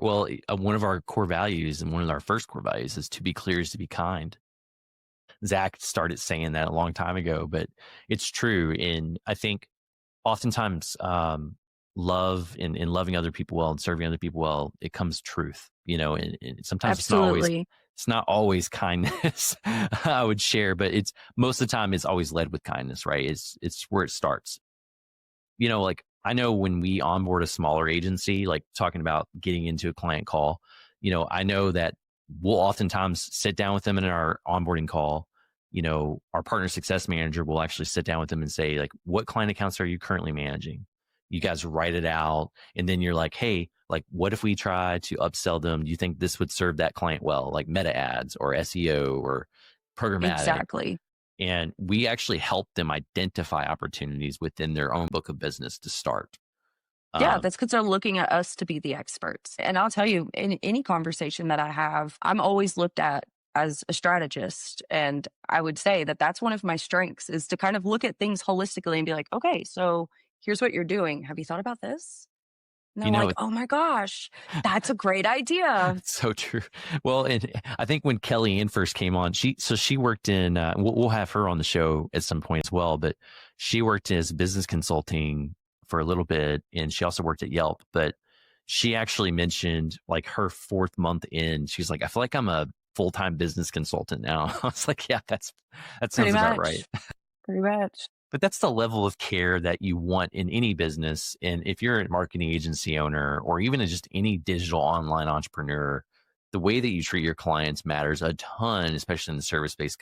Well, one of our core values and one of our first core values is to be clear is to be kind. Zach started saying that a long time ago, but it's true. And I think oftentimes, love and loving other people well and serving other people well, it comes truth, and sometimes Absolutely. it's not always kindness. I would share, but it's most of the time it's always led with kindness, right? It's where it starts. Like I know when we onboard a smaller agency, like talking about getting into a client call, I know that we'll oftentimes sit down with them in our onboarding call. Our partner success manager will actually sit down with them and say, like, what client accounts are you currently managing? You guys write it out. And then you're like, hey, like, what if we try to upsell them? Do you think this would serve that client well, like meta ads or SEO or programmatic? Exactly. And we actually help them identify opportunities within their own book of business to start. Yeah, Um, that's because they're looking at us to be the experts. And I'll tell you, in any conversation that I have, I'm always looked at as a strategist. And I would say that that's one of my strengths is to kind of look at things holistically and be like, okay, so here's what you're doing. Have you thought about this? And they're you know, like, oh my gosh, that's a great idea. it's so true. Well, and I think when Kelly Ann first came on, she worked in. We'll have her on the show at some point as well. But she worked as business consulting for a little bit, and she also worked at Yelp. But she actually mentioned like her fourth month in, she's like, I feel like I'm a full-time business consultant now. I was like, yeah, that Pretty sounds about right. much. Pretty much. But that's the level of care that you want in any business. And if you're a marketing agency owner or even just any digital online entrepreneur, the way that you treat your clients matters a ton, especially in the service-based